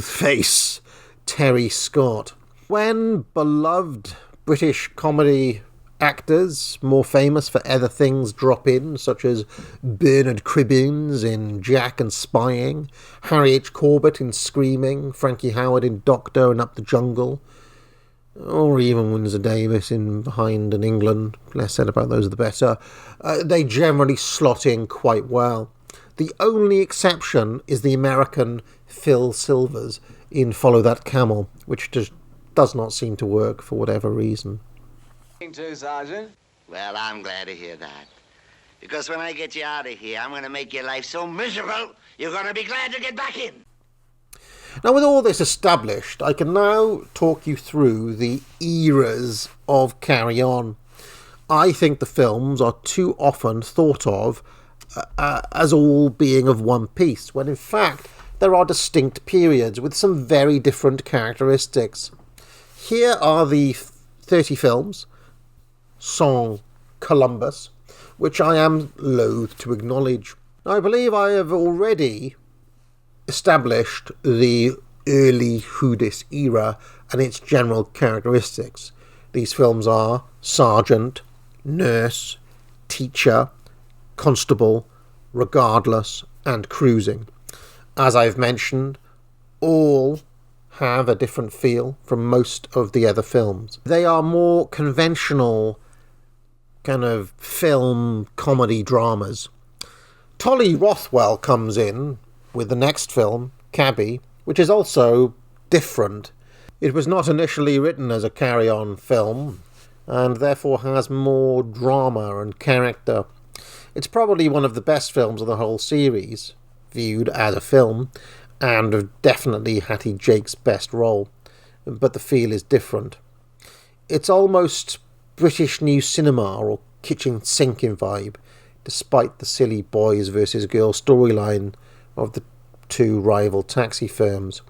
[SPEAKER 5] face Terry Scott. When beloved British comedy actors, more famous for other things, drop in, such as Bernard Cribbins in Jack and Spying, Harry H. Corbett in Screaming, Frankie Howard in Doctor and Up the Jungle, or even Windsor Davis in Behind in England, less said about those the better, they generally slot in quite well. The only exception is the American Phil Silvers in Follow That Camel, which just does not seem to work for whatever reason.
[SPEAKER 3] Sergeant? Well, I'm glad to hear that. Because when I get you out of here, I'm going to make your life so miserable, you're going to be glad to get back in.
[SPEAKER 5] Now, with all this established, I can now talk you through the eras of Carry-On. I think the films are too often thought of as all being of one piece, when in fact there are distinct periods with some very different characteristics. Here are the 30 films, sans Columbus, which I am loath to acknowledge. I believe I have already established the early Whodis era and its general characteristics. These films are Sergeant, Nurse, Teacher, Constable, Regardless, and Cruising. As I've mentioned, all have a different feel from most of the other films. They are more conventional kind of film comedy dramas. Tolly Rothwell comes in with the next film, Cabby, which is also different. It was not initially written as a Carry-On film, and therefore has more drama and character. It's probably one of the best films of the whole series, viewed as a film, and definitely Hattie Jake's best role, but the feel is different. It's almost British new cinema or kitchen sinking vibe, despite the silly boys versus girls storyline of the two rival taxi firms.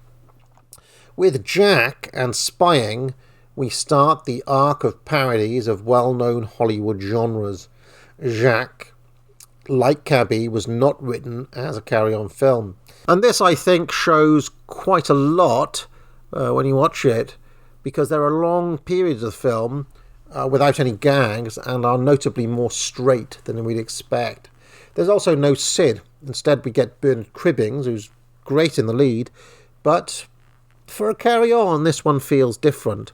[SPEAKER 5] With Jack and Spying, we start the arc of parodies of well-known Hollywood genres. Jack, like Cabby, was not written as a Carry-On film. And this, I think, shows quite a lot when you watch it, because there are long periods of the film without any gags and are notably more straight than we'd expect. There's also no Sid. Instead, we get Bernard Cribbins, who's great in the lead, but for a Carry-On, this one feels different.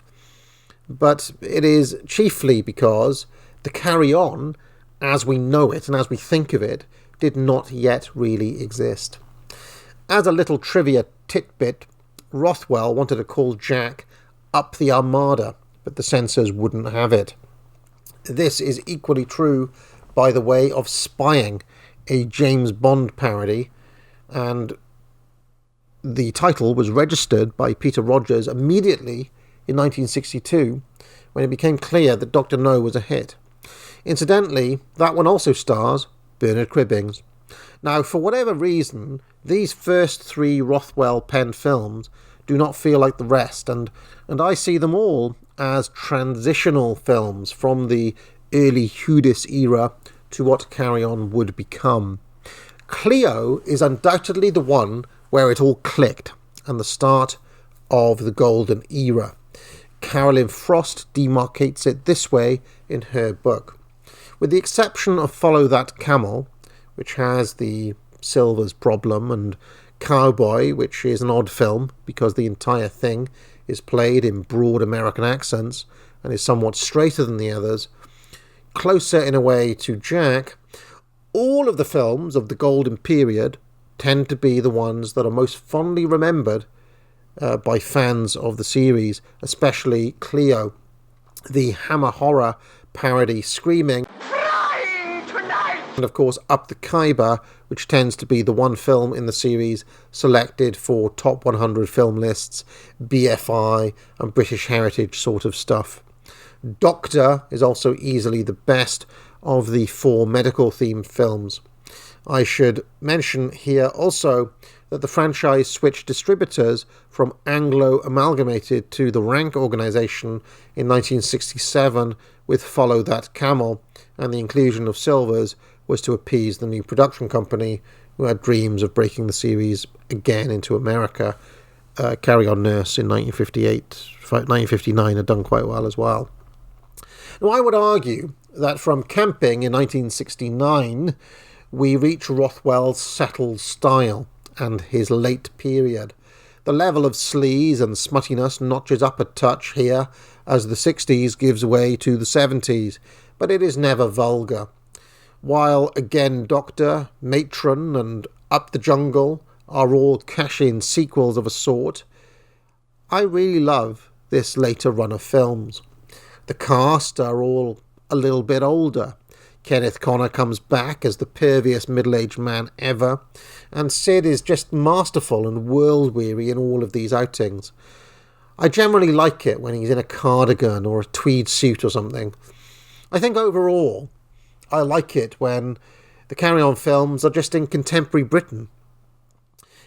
[SPEAKER 5] But it is chiefly because the Carry-On, as we know it and as we think of it, did not yet really exist. As a little trivia tidbit, Rothwell wanted to call Jack Up the Armada, but the censors wouldn't have it. This is equally true, by the way, of Spying, a James Bond parody, and the title was registered by Peter Rogers immediately in 1962 when it became clear that Dr. No was a hit. Incidentally, that one also stars Bernard Cribbins. Now, for whatever reason, these first three Rothwell penned films do not feel like the rest, and I see them all as transitional films from the early Hudis era to what Carry On would become. Cleo is undoubtedly the one where it all clicked and the start of the golden era. Carolyn Frost demarcates it this way in her book. With the exception of Follow That Camel, which has the Silvers problem, and Cowboy, which is an odd film because the entire thing is played in broad American accents and is somewhat straighter than the others, closer in a way to Jack, all of the films of the golden period tend to be the ones that are most fondly remembered by fans of the series, especially Cleo, the Hammer horror parody Screaming, and of course Up the Khyber, which tends to be the one film in the series selected for top 100 film lists, BFI and British Heritage sort of stuff. Doctor is also easily the best of the 4 medical-themed films. I should mention here also that the franchise switched distributors from Anglo Amalgamated to the Rank organisation in 1967 with Follow That Camel, and the inclusion of Silvers was to appease the new production company who had dreams of breaking the series again into America. Carry On Nurse in 1959 had done quite well as well. Now, I would argue that from Camping in 1969, we reach Rothwell's settled style and his late period. The level of sleaze and smuttiness notches up a touch here as the 60s gives way to the 70s, but it is never vulgar. While Again Doctor, Matron and Up the Jungle are all cash-in sequels of a sort, I really love this later run of films. The cast are all a little bit older. Kenneth Connor comes back as the pervious middle-aged man ever, and Sid is just masterful and world-weary in all of these outings. I generally like it when he's in a cardigan or a tweed suit or something. I think overall, I like it when the Carry On films are just in contemporary Britain.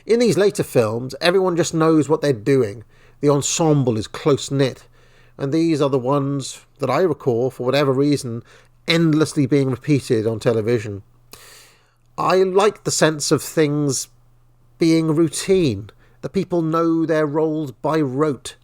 [SPEAKER 5] In these later films, everyone just knows what they're doing. The ensemble is close-knit, and these are the ones that I recall, for whatever reason, endlessly being repeated on television. I like the sense of things being routine, that people know their roles by rote,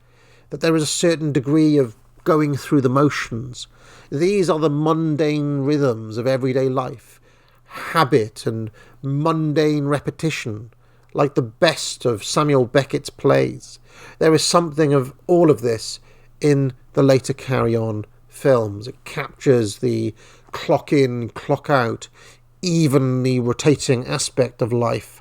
[SPEAKER 5] that there is a certain degree of going through the motions. These are the mundane rhythms of everyday life, habit and mundane repetition, like the best of Samuel Beckett's plays. There is something of all of this in the later Carry On films. It captures the clock in, clock out, evenly rotating aspect of life.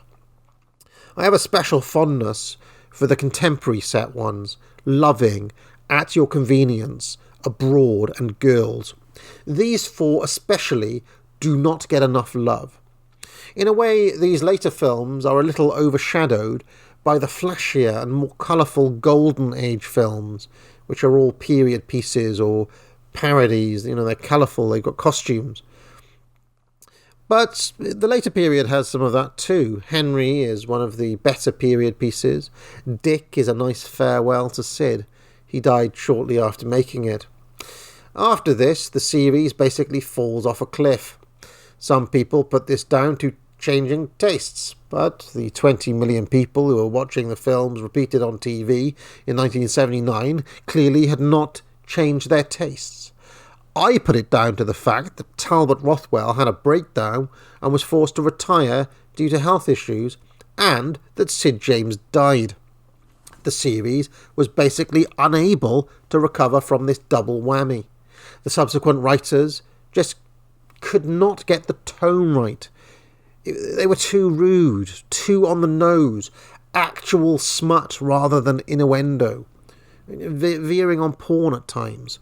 [SPEAKER 5] I have a special fondness for the contemporary set ones, Loving, At Your Convenience, Abroad and Girls. These 4 especially do not get enough love. In a way, these later films are a little overshadowed by the flashier and more colourful Golden Age films, which are all period pieces or parodies. You know, they're colourful, they've got costumes. But the later period has some of that too. Henry is one of the better period pieces. Dick is a nice farewell to Sid. He died shortly after making it. After this, the series basically falls off a cliff. Some people put this down to changing tastes, but the 20 million people who were watching the films repeated on TV in 1979 clearly had not changed their tastes. I put it down to the fact that Talbot Rothwell had a breakdown and was forced to retire due to health issues, and that Sid James died. The series was basically unable to recover from this double whammy. The subsequent writers just could not get the tone right. They were too rude, too on the nose, actual smut rather than innuendo, veering on porn at times.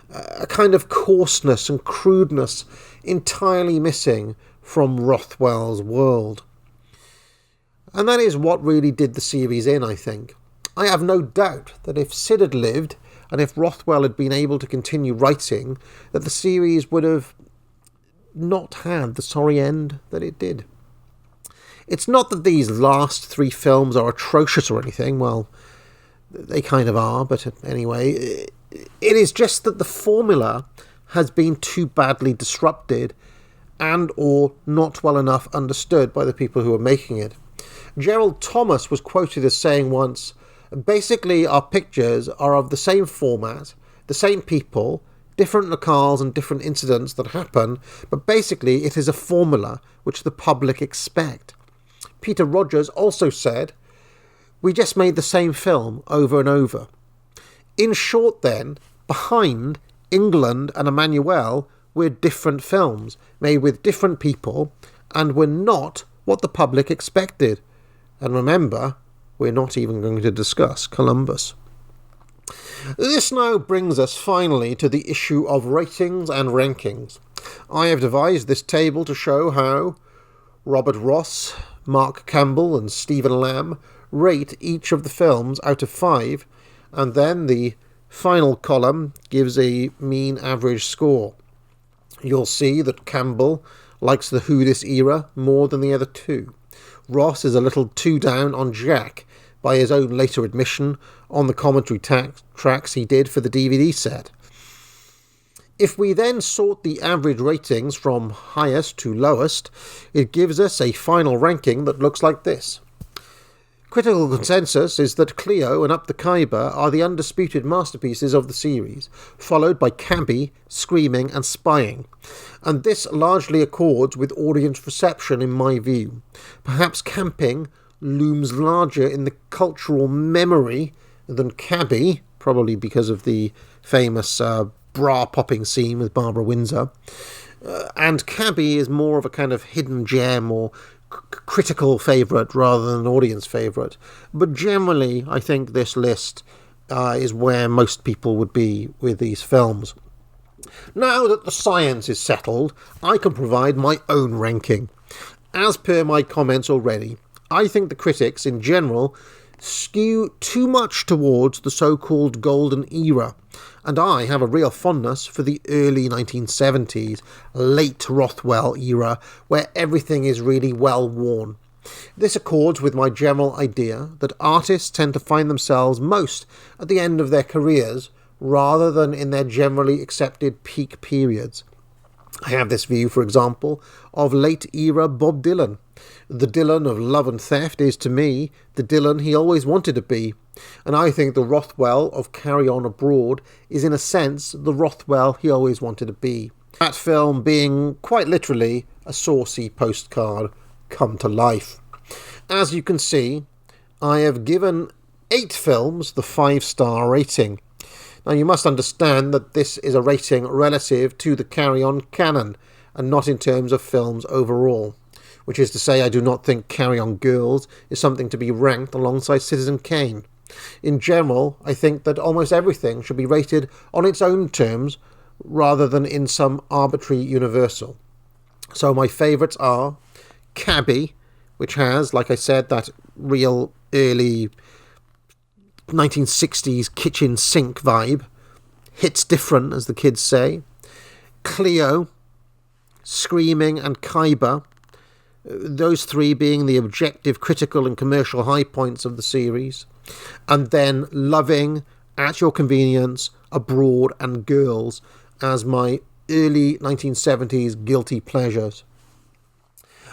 [SPEAKER 5] A kind of coarseness and crudeness entirely missing from Rothwell's world. And that is what really did the series in, I think. I have no doubt that if Sid had lived, and if Rothwell had been able to continue writing, that the series would have not had the sorry end that it did. It's not that these last 3 films are atrocious or anything. Well, they kind of are, but anyway, It is just that the formula has been too badly disrupted and or not well enough understood by the people who are making it. Gerald Thomas was quoted as saying once, basically our pictures are of the same format, the same people, different locales and different incidents that happen, but basically it is a formula which the public expect. Peter Rogers also said, we just made the same film over and over. In short then, behind England and Emmanuel, we're different films, made with different people, and we're not what the public expected. And remember, we're not even going to discuss Columbus. This now brings us finally to the issue of ratings and rankings. I have devised this table to show how Robert Ross, Mark Campbell and Stephen Lamb rate each of the films out of 5, and then the final column gives a mean average score. You'll see that Campbell likes the Who This era more than the other two. Ross is a little too down on Jack, by his own later admission on the commentary tracks he did for the DVD set. If we then sort the average ratings from highest to lowest, it gives us a final ranking that looks like this. Critical consensus is that Cleo and Up the Khyber are the undisputed masterpieces of the series, followed by Cabby, Screaming and Spying, and this largely accords with audience reception in my view. Perhaps Camping looms larger in the cultural memory than Cabby, probably because of the famous bra-popping scene with Barbara Windsor, and Cabby is more of a kind of hidden gem or critical favourite rather than an audience favourite. But generally, I think this list is where most people would be with these films. Now that the science is settled, I can provide my own ranking. As per my comments already, I think the critics, in general, skew too much towards the so-called golden era, and I have a real fondness for the early 1970s, late Rothwell era, where everything is really well worn. This accords with my general idea that artists tend to find themselves most at the end of their careers, rather than in their generally accepted peak periods. I have this view, for example, of late-era Bob Dylan. The Dylan of Love and Theft is, to me, the Dylan he always wanted to be, and I think the Rothwell of Carry On Abroad is, in a sense, the Rothwell he always wanted to be. That film being, quite literally, a saucy postcard come to life. As you can see, I have given 8 films the 5-star rating. Now, you must understand that this is a rating relative to the Carry On canon, and not in terms of films overall. Which is to say, I do not think Carry On Girls is something to be ranked alongside Citizen Kane. In general, I think that almost everything should be rated on its own terms, rather than in some arbitrary universal. So my favourites are Cabby, which has, like I said, that real early 1960s kitchen sink vibe. Hits different, as the kids say. Cleo, Screaming and Khyber, those 3 being the objective, critical and commercial high points of the series. And then Loving, At Your Convenience, Abroad and Girls as my early 1970s guilty pleasures.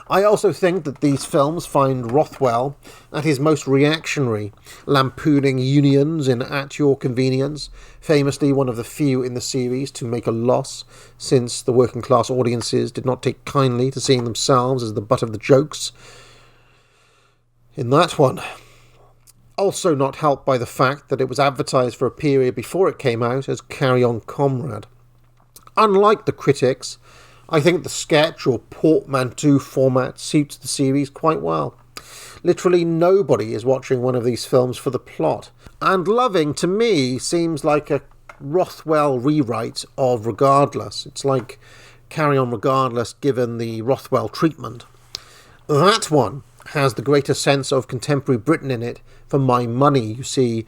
[SPEAKER 5] I also think that these films find Rothwell at his most reactionary, lampooning unions in At Your Convenience, famously one of the few in the series to make a loss, since the working class audiences did not take kindly to seeing themselves as the butt of the jokes in that one. Also not helped by the fact that it was advertised for a period before it came out as Carry On Comrade. Unlike the critics, I think the sketch or portmanteau format suits the series quite well. Literally nobody is watching one of these films for the plot. And Loving, to me, seems like a Rothwell rewrite of Regardless. It's like Carry On Regardless given the Rothwell treatment. That one has the greater sense of contemporary Britain in it for my money. You see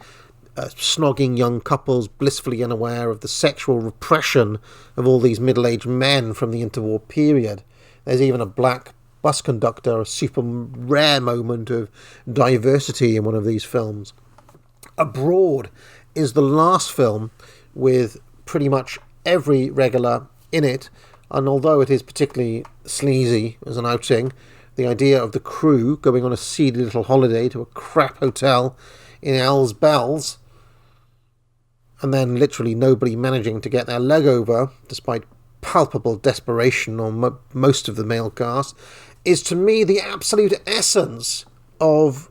[SPEAKER 5] snogging young couples blissfully unaware of the sexual repression of all these middle-aged men from the interwar period. There's even a black bus conductor, a super rare moment of diversity in one of these films. Abroad is the last film with pretty much every regular in it, and although it is particularly sleazy as an outing, the idea of the crew going on a seedy little holiday to a crap hotel in Ells Bells, and then literally nobody managing to get their leg over, despite palpable desperation on most of the male cast, is to me the absolute essence of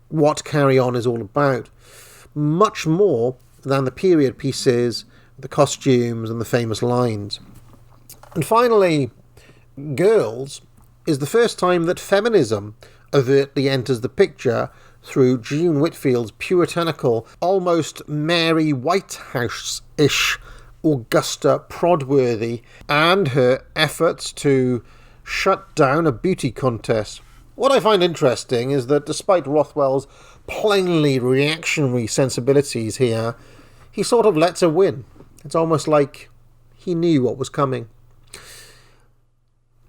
[SPEAKER 5] what Carry On is all about. Much more than the period pieces, the costumes and the famous lines. And finally, Girls is the first time that feminism overtly enters the picture through June Whitfield's puritanical, almost Mary Whitehouse-ish Augusta Prodworthy and her efforts to shut down a beauty contest. What I find interesting is that despite Rothwell's plainly reactionary sensibilities here, he sort of lets her win. It's almost like he knew what was coming.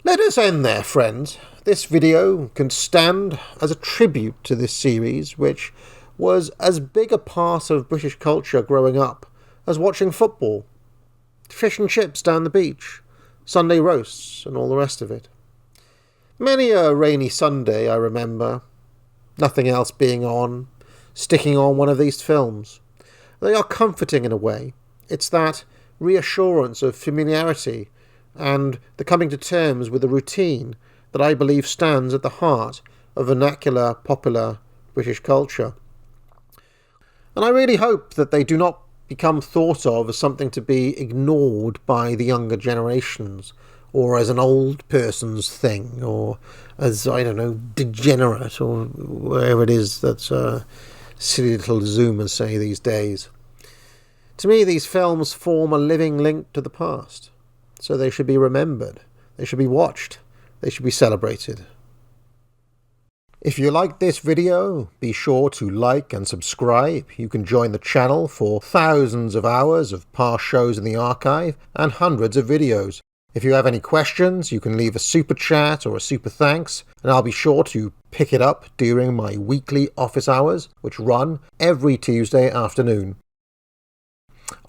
[SPEAKER 5] Let us end there, friends. This video can stand as a tribute to this series, which was as big a part of British culture growing up as watching football, fish and chips down the beach, Sunday roasts, and all the rest of it. Many a rainy Sunday, I remember, nothing else being on, sticking on one of these films. They are comforting in a way. It's that reassurance of familiarity and the coming to terms with a routine that I believe stands at the heart of vernacular, popular British culture. And I really hope that they do not become thought of as something to be ignored by the younger generations, or as an old person's thing, or as, I don't know, degenerate, or whatever it is that silly little Zoomers say these days. To me, these films form a living link to the past, so they should be remembered, they should be watched, they should be celebrated. If you liked this video, be sure to like and subscribe. You can join the channel for thousands of hours of past shows in the archive and hundreds of videos. If you have any questions, you can leave a super chat or a super thanks, and I'll be sure to pick it up during my weekly office hours, which run every Tuesday afternoon.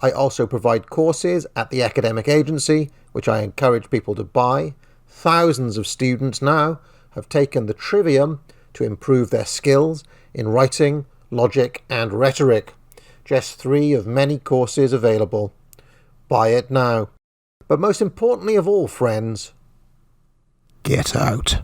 [SPEAKER 5] I also provide courses at the academic agency, which I encourage people to buy. Thousands of students now have taken the Trivium to improve their skills in writing, logic and rhetoric. Just 3 of many courses available. Buy it now. But most importantly of all, friends, get out.